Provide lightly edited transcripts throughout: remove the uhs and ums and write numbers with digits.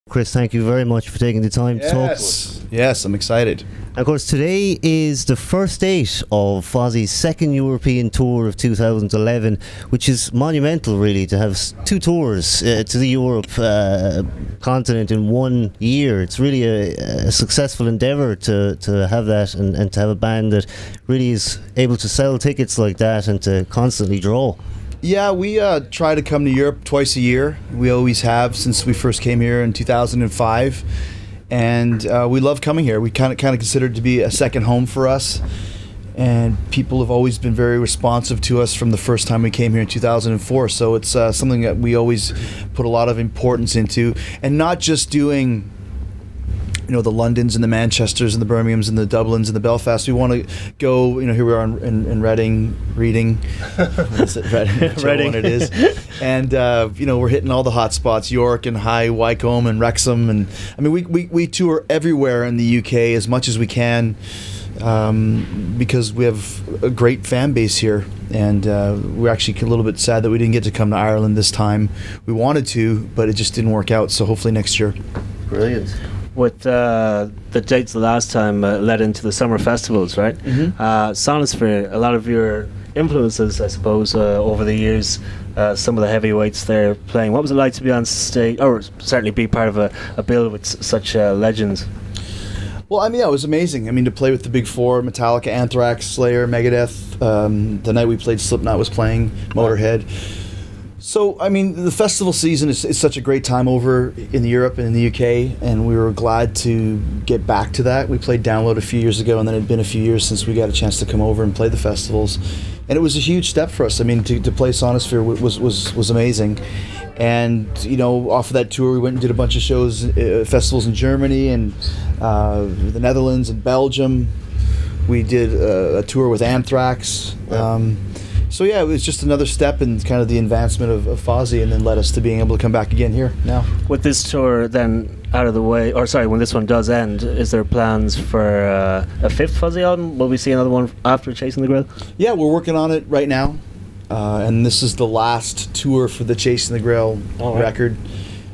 Chris, thank you very much for taking the time to talk to us. Yes, I'm excited. Of course, today is the first date of Fozzy's second European tour of 2011, which is monumental, really, to have two tours to the Europe continent in 1 year. It's really a successful endeavour to have that and to have a band that really is able to sell tickets like that and to constantly draw. Yeah, we try to come to Europe twice a year. We always have since we first came here in 2005. And we love coming here. We kind of consider it to be a second home for us. And people have always been very responsive to us from the first time we came here in 2004. So it's something that we always put a lot of importance into. And not just doing, you know, the Londons and the Manchesters and the Birminghams and the Dublins and the Belfast. We want to go, you know, here we are in Reading. Reading. It is. And, you know, we're hitting all the hot spots, York and High Wycombe and Wrexham. And, I mean, we tour everywhere in the UK as much as we can because we have a great fan base here. And we're actually a little bit sad that we didn't get to come to Ireland this time. We wanted to, but it just didn't work out. So hopefully next year. Brilliant. With the dates the last time led into the summer festivals, right? Mm-hmm. Sonosphere, a lot of your influences, I suppose, over the years, some of the heavyweights there playing. What was it like to be on stage, or certainly be part of a bill with such legends? Well, I mean, yeah, it was amazing. I mean, to play with the big four, Metallica, Anthrax, Slayer, Megadeth. The night we played, Slipknot was playing, Motorhead. So, I mean, the festival season is such a great time over in Europe and in the UK, and we were glad to get back to that. We played Download a few years ago, and then it had been a few years since we got a chance to come over and play the festivals. And it was a huge step for us. I mean, to play Sonosphere was amazing. And, you know, off of that tour, we went and did a bunch of shows, festivals in Germany and the Netherlands and Belgium. We did a tour with Anthrax. So yeah, it was just another step in kind of the advancement of Fozzy, and then led us to being able to come back again here now. With this tour then out of the way, or sorry, when this one does end, is there plans for a fifth Fozzy album? Will we see another one after Chasing the Grill? Yeah, we're working on it right now, and this is the last tour for the Chasing the Grill record.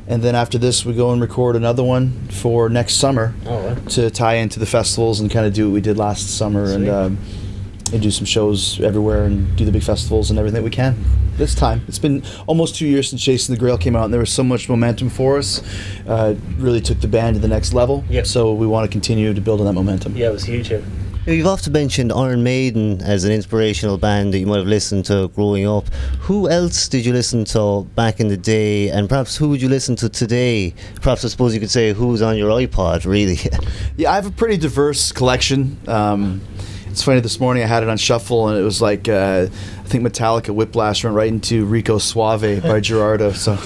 And then after this, we go and record another one for next summer to tie into the festivals and kind of do what we did last summer. Sweet. And do some shows everywhere and do the big festivals and everything that we can this time. It's been almost 2 years since Chasing the Grail came out, and there was so much momentum for us. Really took the band to the next level. Yep. So we want to continue to build on that momentum. Yeah, it was huge here. You've often mentioned Iron Maiden as an inspirational band that you might have listened to growing up. Who else did you listen to back in the day, and perhaps who would you listen to today? Perhaps I suppose you could say who's on your iPod, really. Yeah, I have a pretty diverse collection. It's funny, this morning I had it on shuffle, and it was like I think Metallica Whiplash went right into Rico Suave by Gerardo. So,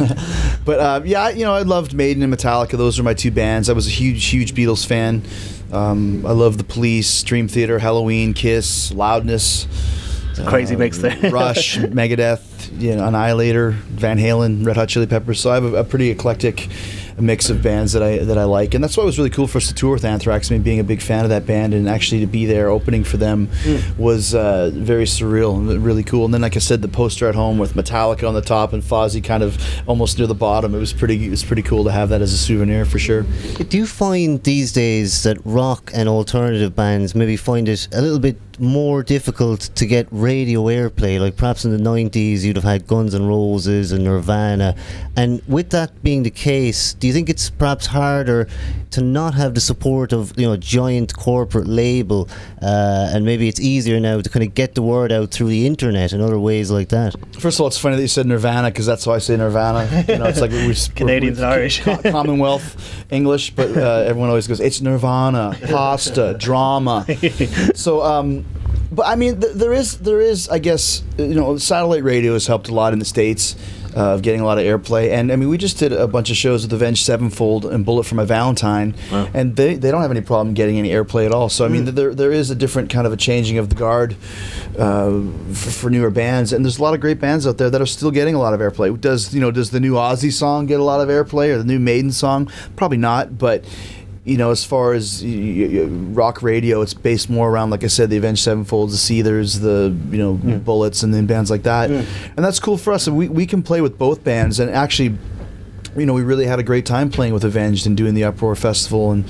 but yeah, you know, I loved Maiden and Metallica. Those are my two bands. I was a huge Beatles fan. I love The Police, Dream Theater, Halloween, Kiss, Loudness. It's a crazy mix there. Rush, Megadeth, you know, Annihilator, Van Halen, Red Hot Chili Peppers. So I have a pretty eclectic mix of bands that I like, and that's why it was really cool for us to tour with Anthrax. I mean, being a big fan of that band, and actually to be there opening for them was very surreal and really cool. And then, like I said, the poster at home with Metallica on the top and Fozzy kind of almost near the bottom. It was pretty cool to have that as a souvenir for sure. Do you find these days that rock and alternative bands maybe find it a little bit more difficult to get radio airplay? Like perhaps in the 90s you'd have had Guns N' Roses and Nirvana, and with that being the case, do you think it's perhaps harder to not have the support of, you know, a giant corporate label, and maybe it's easier now to kind of get the word out through the internet and other ways like that? First of all, it's funny that you said Nirvana, because that's how I say Nirvana. You know, it's like we're Canadians and Irish, Commonwealth English, but everyone always goes, it's Nirvana, pasta, drama. So but I mean, there is, I guess, you know, satellite radio has helped a lot in the States of getting a lot of airplay. And I mean, we just did a bunch of shows with Avenged Sevenfold and Bullet for My Valentine, and they don't have any problem getting any airplay at all. So I mean, there is a different kind of a changing of the guard for newer bands, and there's a lot of great bands out there that are still getting a lot of airplay. Does the new Ozzy song get a lot of airplay, or the new Maiden song? Probably not, but you know, as far as rock radio, it's based more around, like I said, the Avenged Sevenfolds, the Seethers, the Bullets, and then bands like that. And that's cool for us. And we can play with both bands. And actually, you know, we really had a great time playing with Avenged and doing the Uproar Festival, and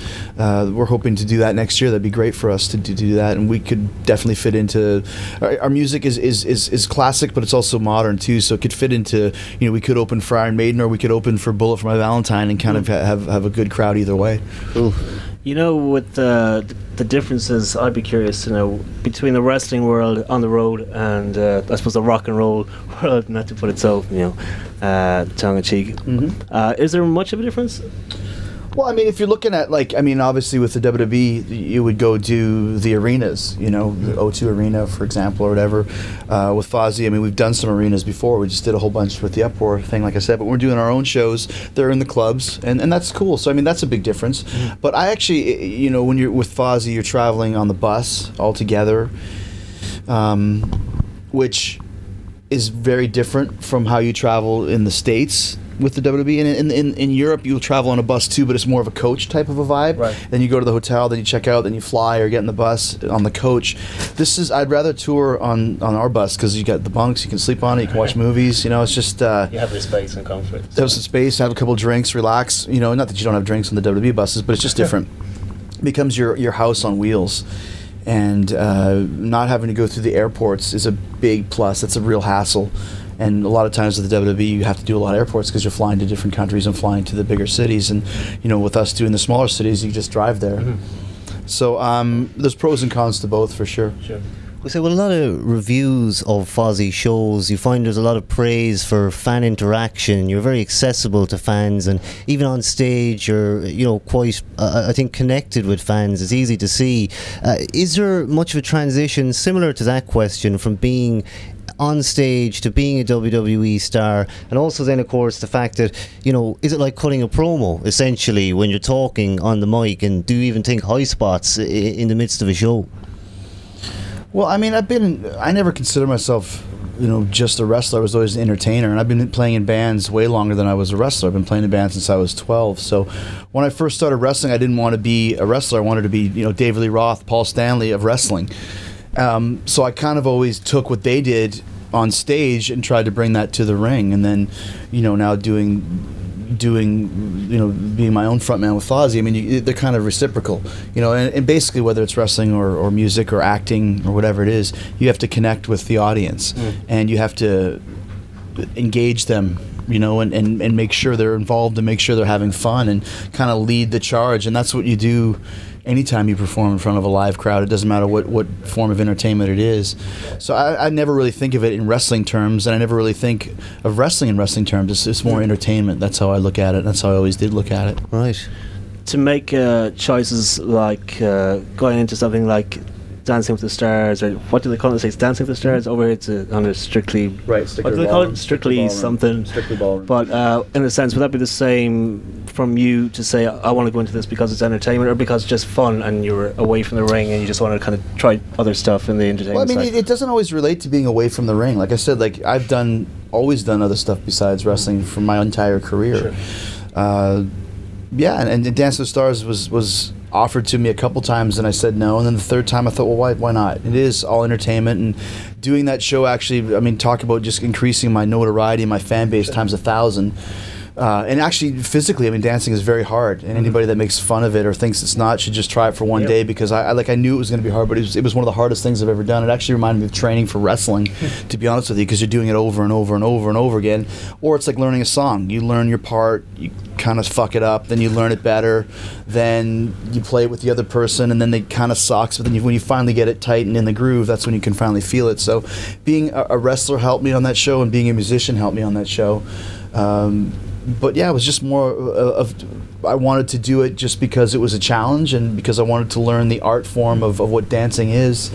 we're hoping to do that next year. That'd be great for us to do that, and we could definitely fit into our music is classic, but it's also modern too. So it could fit into, you know, we could open for Iron Maiden or we could open for Bullet for My Valentine and kind of have a good crowd either way. Cool. You know, with the differences, I'd be curious to know between the wrestling world on the road and I suppose the rock and roll world, not to put it so, you know, tongue in cheek. Is there much of a difference? Well, I mean, if you're looking at, like, I mean, obviously with the WWE, you would go do the arenas, you know, the O2 Arena, for example, or whatever. With Fozzy, I mean, we've done some arenas before. We just did a whole bunch with the Uproar thing, like I said, but we're doing our own shows. They're in the clubs, and that's cool. So, I mean, that's a big difference. But I actually, you know, when you're with Fozzy, you're traveling on the bus all together, which is very different from how you travel in the States with the WWE. And in Europe, you'll travel on a bus too, but it's more of a coach type of a vibe. Right. Then you go to the hotel, then you check out, then you fly or get in the bus on the coach. I'd rather tour on our bus because you got the bunks, you can sleep on it, you can watch movies. You know, it's just You have your space and comfort. have some space, have a couple drinks, relax. You know, not that you don't have drinks on the WWE buses, but it's just different. It becomes your house on wheels. And not having to go through the airports is a big plus. That's a real hassle. And a lot of times with the WWE, you have to do a lot of airports because you're flying to different countries and flying to the bigger cities. And, you know, with us doing the smaller cities, you just drive there. So there's pros and cons to both, for sure. We say, well, a lot of reviews of Fozzy shows, you find there's a lot of praise for fan interaction. You're very accessible to fans, and even on stage, you're, you know, quite, I think, connected with fans. It's easy to see. Is there much of a transition, similar to that question, from being on stage to being a WWE star, and also then, of course, the fact that, you know, is it like cutting a promo essentially when you're talking on the mic, and do you even think high spots in the midst of a show? Well, I mean, I never considered myself, you know, just a wrestler. I was always an entertainer, and I've been playing in bands way longer than I was a wrestler. I've been playing in bands since I was 12. So when I first started wrestling, I didn't want to be a wrestler. I wanted to be, you know, David Lee Roth, Paul Stanley of wrestling. So I kind of always took what they did on stage and tried to bring that to the ring. And then, you know, now doing, you know, being my own frontman with Fozzy, I mean, they're kind of reciprocal, you know, and basically whether it's wrestling or music or acting or whatever it is, you have to connect with the audience and you have to engage them, you know, and make sure they're involved and make sure they're having fun and kind of lead the charge. And that's what you do anytime you perform in front of a live crowd. It doesn't matter what form of entertainment it is. So I never really think of it in wrestling terms, and I never really think of wrestling in wrestling terms. It's more entertainment. That's how I look at it. That's how I always did look at it. Right. To make choices like going into something like Dancing with the Stars, or what do they call it? It's Dancing with the Stars. Over here it's under Strictly. Right. What do they call it? Strictly something. Strictly Ballroom. But in a sense, would that be the same from you to say, I want to go into this because it's entertainment, or because it's just fun and you're away from the ring and you just want to kind of try other stuff in the entertainment Well, I mean, side? it doesn't always relate to being away from the ring. Like I said, like I've always done other stuff besides wrestling for my entire career. Sure. Yeah, and Dance with the Stars was offered to me a couple times, and I said no. And then the third time, I thought, well, why not? It is all entertainment, and doing that show actually, I mean, talk about just increasing my notoriety and my fan base times 1,000. And actually, physically, I mean, dancing is very hard, and anybody that makes fun of it or thinks it's not should just try it for one day, because I knew it was going to be hard, but it was one of the hardest things I've ever done. It actually reminded me of training for wrestling, to be honest with you, because you're doing it over and over and over and over again. Or it's like learning a song. You learn your part, you kind of fuck it up, then you learn it better, then you play it with the other person, and then they kind of sucks, but then when you finally get it tight and in the groove, that's when you can finally feel it. So being a wrestler helped me on that show, and being a musician helped me on that show. But yeah, it was just more of I wanted to do it just because it was a challenge, and because I wanted to learn the art form of what dancing is.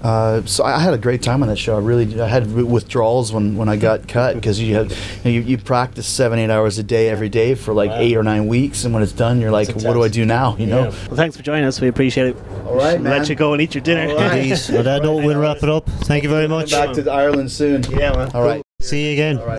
So I had a great time on that show. I had withdrawals when I got cut, because you practice 7-8 hours a day every day for like 8 or 9 weeks, and when it's done, you're like, what do I do now? You know. Well, thanks for joining us. We appreciate it. All right, man. Let you go and eat your dinner. All right. Indeed. On that note, we'll wrap it up. Thank you very much. Back to Ireland soon. Yeah, man. All right. See you again. All right.